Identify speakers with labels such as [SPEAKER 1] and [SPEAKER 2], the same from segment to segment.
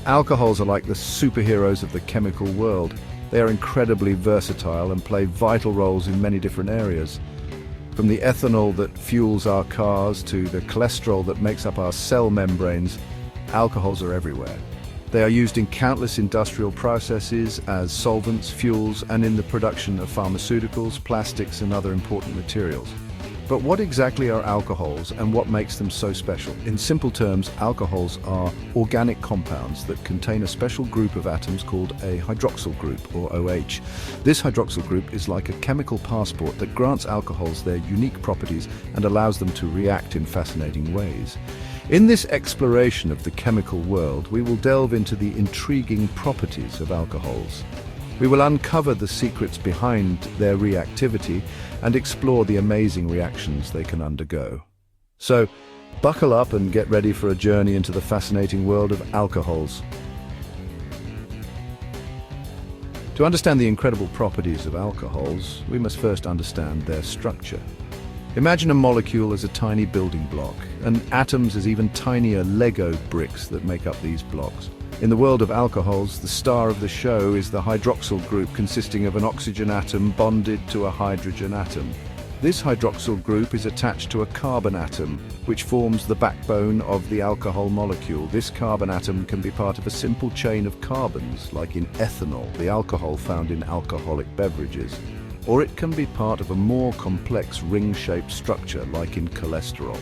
[SPEAKER 1] Alcohols are like the superheroes of the chemical world. They are incredibly versatile and play vital roles in many different areas. From the ethanol that fuels our cars to the cholesterol that makes up our cell membranes, alcohols are everywhere. They are used in countless industrial processes as solvents, fuels, and in the production of pharmaceuticals, plastics, and other important materials. But what exactly are alcohols and what makes them so special? In simple terms, alcohols are organic compounds that contain a special group of atoms called a hydroxyl group, or OH. This hydroxyl group is like a chemical passport that grants alcohols their unique properties and allows them to react in fascinating ways. In this exploration of the chemical world, we will delve into the intriguing properties of alcohols. We will uncover the secrets behind their reactivity and explore the amazing reactions they can undergo. So, buckle up and get ready for a journey into the fascinating world of alcohols. To understand the incredible properties of alcohols, we must first understand their structure. Imagine a molecule as a tiny building block, and atoms as even tinier Lego bricks that make up these blocks. In the world of alcohols, the star of the show is the hydroxyl group consisting of an oxygen atom bonded to a hydrogen atom. This hydroxyl group is attached to a carbon atom, which forms the backbone of the alcohol molecule. This carbon atom can be part of a simple chain of carbons, like in ethanol, the alcohol found in alcoholic beverages. Or it can be part of a more complex ring-shaped structure, like in cholesterol.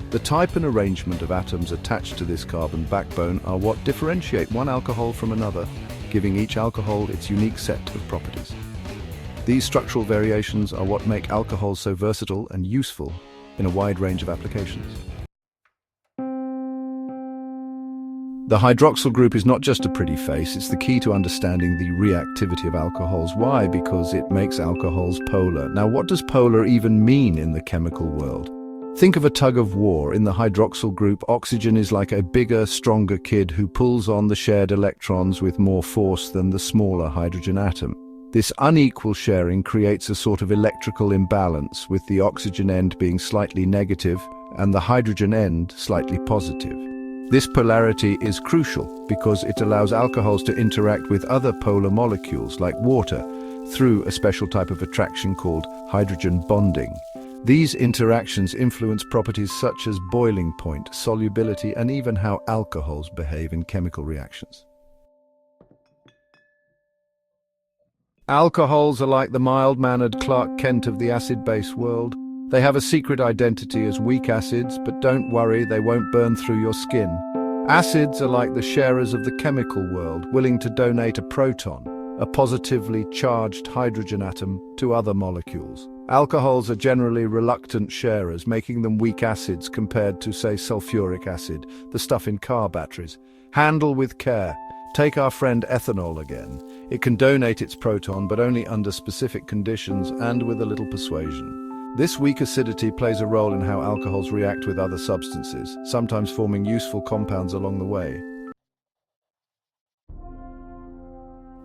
[SPEAKER 1] The type and arrangement of atoms attached to this carbon backbone are what differentiate one alcohol from another, giving each alcohol its unique set of properties. These structural variations are what make alcohols so versatile and useful in a wide range of applications. The hydroxyl group is not just a pretty face, it's the key to understanding the reactivity of alcohols. Why? Because it makes alcohols polar. Now, what does polar even mean in the chemical world? Think of a tug of war. In the hydroxyl group, oxygen is like a bigger, stronger kid who pulls on the shared electrons with more force than the smaller hydrogen atom. This unequal sharing creates a sort of electrical imbalance, with the oxygen end being slightly negative and the hydrogen end slightly positive. This polarity is crucial because it allows alcohols to interact with other polar molecules like water through a special type of attraction called hydrogen bonding. These interactions influence properties such as boiling point, solubility, and even how alcohols behave in chemical reactions. Alcohols are like the mild-mannered Clark Kent of the acid-base world. They have a secret identity as weak acids, but don't worry, they won't burn through your skin. Acids are like the sharers of the chemical world, willing to donate a proton, a positively charged hydrogen atom, to other molecules. Alcohols are generally reluctant sharers, making them weak acids compared to, say, sulfuric acid, the stuff in car batteries. Handle with care. Take our friend ethanol again. It can donate its proton, but only under specific conditions and with a little persuasion. This weak acidity plays a role in how alcohols react with other substances, sometimes forming useful compounds along the way.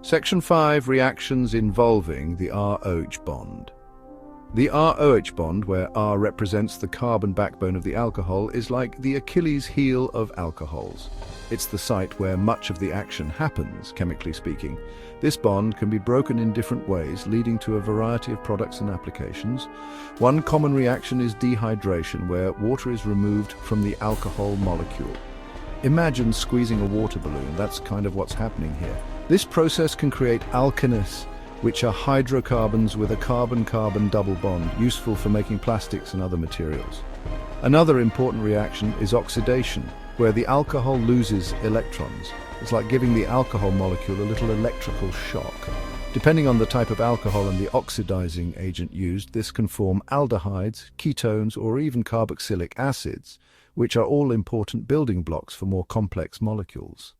[SPEAKER 1] Section 5. Reactions involving the ROH bond. The ROH bond, where R represents the carbon backbone of the alcohol, is like the Achilles heel of alcohols. It's the site where much of the action happens, chemically speaking. This bond can be broken in different ways, leading to a variety of products and applications. One common reaction is dehydration, where water is removed from the alcohol molecule. Imagine squeezing a water balloon. That's kind of what's happening here. This process can create alkenes, which are hydrocarbons with a carbon-carbon double bond, useful for making plastics and other materials. Another important reaction is oxidation, where the alcohol loses electrons. It's like giving the alcohol molecule a little electrical shock. Depending on the type of alcohol and the oxidizing agent used, this can form aldehydes, ketones, or even carboxylic acids, which are all important building blocks for more complex molecules.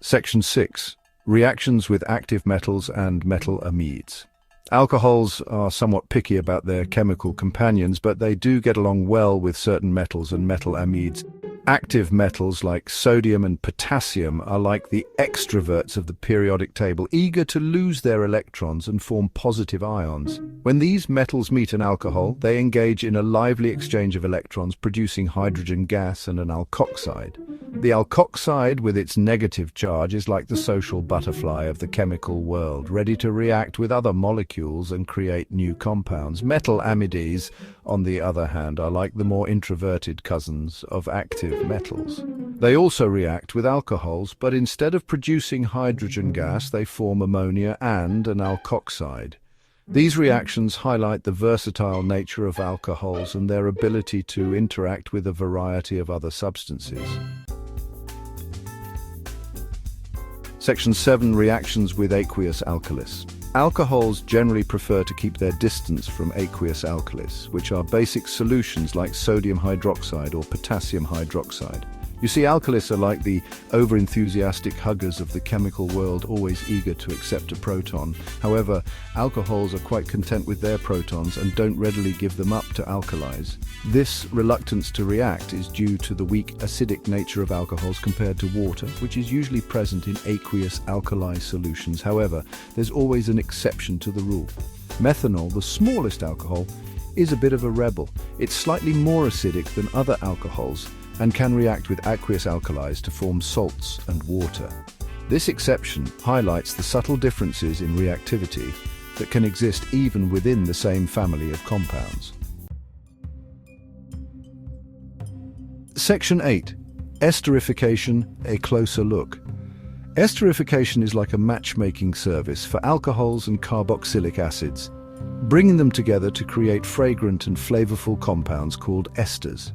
[SPEAKER 1] Section 6. Reactions with active metals and metal amides. Alcohols are somewhat picky about their chemical companions, but they do get along well with certain metals and metal amides. Active metals like sodium and potassium are like the extroverts of the periodic table, eager to lose their electrons and form positive ions. When these metals meet an alcohol, they engage in a lively exchange of electrons, producing hydrogen gas and an alkoxide. The alkoxide, with its negative charge, is like the social butterfly of the chemical world, ready to react with other molecules and create new compounds. Metal amides, on the other hand, are like the more introverted cousins of active metals. They also react with alcohols, but instead of producing hydrogen gas, they form ammonia and an alkoxide. These reactions highlight the versatile nature of alcohols and their ability to interact with a variety of other substances. Section 7. Reactions with aqueous alkalis. Alcohols generally prefer to keep their distance from aqueous alkalis, which are basic solutions like sodium hydroxide or potassium hydroxide. You see, alkalis are like the over-enthusiastic huggers of the chemical world, always eager to accept a proton. However, alcohols are quite content with their protons and don't readily give them up to alkalis. This reluctance to react is due to the weak acidic nature of alcohols compared to water, which is usually present in aqueous alkali solutions. However, there's always an exception to the rule. Methanol, the smallest alcohol, is a bit of a rebel. It's slightly more acidic than other alcohols and can react with aqueous alkalis to form salts and water. This exception highlights the subtle differences in reactivity that can exist even within the same family of compounds. Section 8. Esterification, a closer look. Esterification is like a matchmaking service for alcohols and carboxylic acids, bringing them together to create fragrant and flavorful compounds called esters.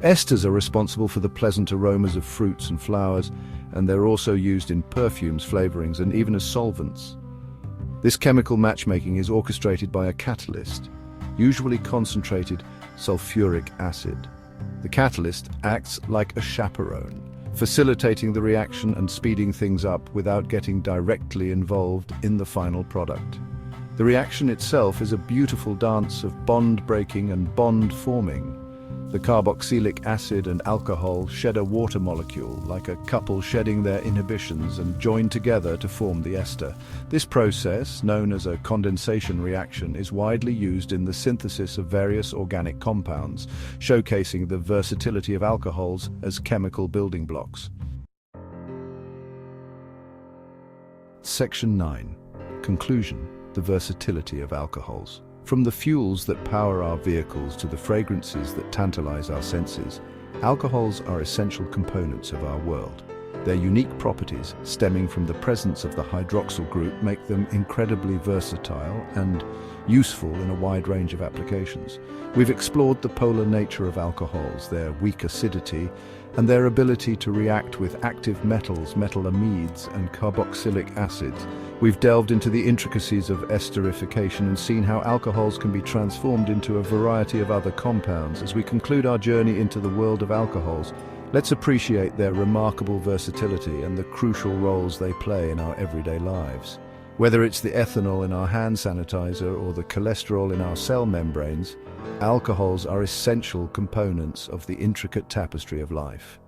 [SPEAKER 1] Esters are responsible for the pleasant aromas of fruits and flowers, and they're also used in perfumes, flavorings, and even as solvents. This chemical matchmaking is orchestrated by a catalyst, usually concentrated sulfuric acid. The catalyst acts like a chaperone, facilitating the reaction and speeding things up without getting directly involved in the final product. The reaction itself is a beautiful dance of bond breaking and bond forming. The carboxylic acid and alcohol shed a water molecule, like a couple shedding their inhibitions, and join together to form the ester. This process, known as a condensation reaction, is widely used in the synthesis of various organic compounds, showcasing the versatility of alcohols as chemical building blocks. Section 9. Conclusion: the versatility of alcohols. From the fuels that power our vehicles to the fragrances that tantalize our senses, alcohols are essential components of our world. Their unique properties, stemming from the presence of the hydroxyl group, make them incredibly versatile and useful in a wide range of applications. We've explored the polar nature of alcohols, their weak acidity, and their ability to react with active metals, metal amides, and carboxylic acids. We've delved into the intricacies of esterification and seen how alcohols can be transformed into a variety of other compounds. As we conclude our journey into the world of alcohols, let's appreciate their remarkable versatility and the crucial roles they play in our everyday lives. Whether it's the ethanol in our hand sanitizer or the cholesterol in our cell membranes, alcohols are essential components of the intricate tapestry of life.